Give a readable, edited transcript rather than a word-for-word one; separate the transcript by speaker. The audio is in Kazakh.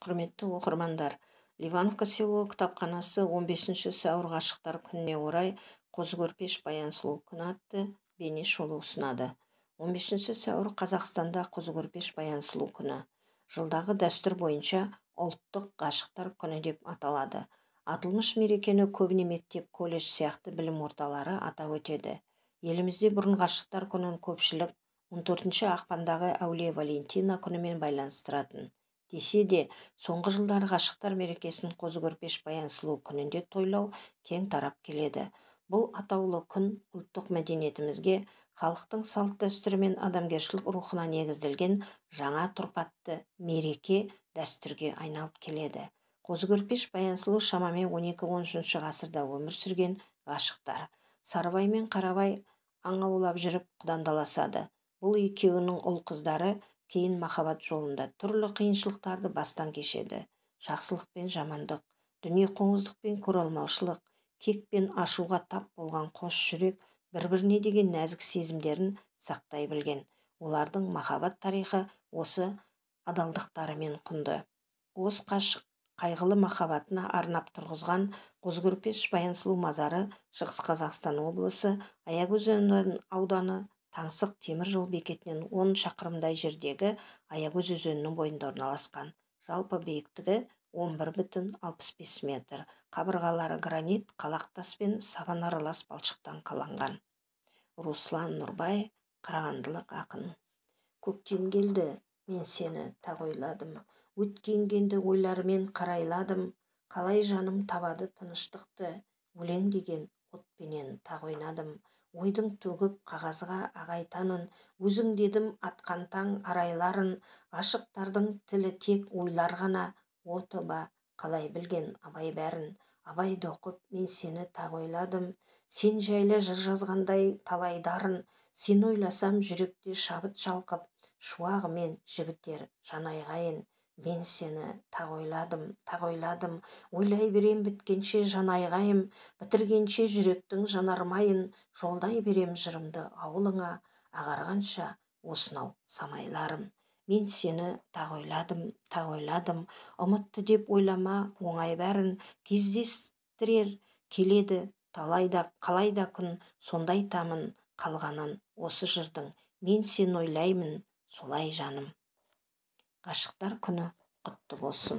Speaker 1: Құрметті оқырмандар, Ливановка село кітапханасы 15 сәуір ғашықтар күніне орай Қозы көрпеш баян сұлу күні атты бейне шолу ұсынады. 15 сәуір Қазақстанда Қозы көрпеш баян сұлу күні. Жылдағы дәстүр бойынша ұлттық ғашықтар күні деп аталады. Аталмыш мерекені көбіне мектеп, колледж сияқты білім ордалары атап өтеді. Елімізде бұрын ғашықтар күнін көпшілік 14 ақпандағы әулие Валентина күнімен байланыстыратын. Десе де, соңғы жылдары ғашықтар мерекесін Қозы көрпеш баян сұлу күнінде тойлау кең тарап келеді. Бұл атаулы күн ұлттық мәдениетімізге, халықтың салт дәстүрі мен адамгершілік рухына негізделген жаңа тұрпатты мереке дәстүрге айналып келеді. Қозы көрпеш баян сұлу шамамен 12-13 ғасырда өмір сүрген ғашықтар. Сарыбай мен Қарабай аң аулап жүріп құдандаласады. Бұл екеуінің ұл қыздары кейін махаббат жолында түрлі қиыншылықтарды бастан кешеді. Жақсылық пен жамандық, дүниеқоңыздық пен көреалмаушылық, кек пен ашуға тап болған қос жүрек бір-біріне деген нәзік сезімдерін сақтай білген. Олардың махаббат тарихы осы адалдықтарымен құнды. Қос ғашық қайғылы махаббатына арнап тұрғызған Қозы көрпеш баян сұлу мазары Шығыс Қазақстан облысы Аягөз ауданы Таңсық темір жол бекетінен 10 шақырымдай жердегі Аягөз өзенінің бойында орналасқан. Жалпы биіктігі 11,65 метр. Қабырғалары гранит, қалақтас пен сабан аралас балшықтан қаланған. Руслан Нұрбай, қарағандылық ақын. Көктем келді, мен сені тағы ойладым. Өткенгенді ойлармен қарайладым. Қалай жаным табады тыныштықты, өлең деген отпенен тағы ойнадым. Ойдың төгіп қағазға ағайтанын, өзің дедім атқан таң арайларын, ғашықтардың тілі тек ойлар ғана, о тоба, қалай білген абай бәрін. Абайды оқып мен сені тағы ойладым, сен жайлы жыр жазғандай талай дарын, сен ойласам жүректе шабыт шалқып, шуағымен жігітер жан айғайын. Мен сені тағы ойладым, ойлай берем біткенше жан айғайым, бітіргенше жүректің жанармайын, жолдай берем жырымды ауылыңа, ағарғанша осынау самайларым. Мен сені тағы ойладым, ұмытты деп ойлама оңай бәрін, кездестірер келеді қалайда күн, сондай тамын қалғанын осы жырдың, мен сені ойлаймын солай жаным. Ғашықтар күні құтты болсын.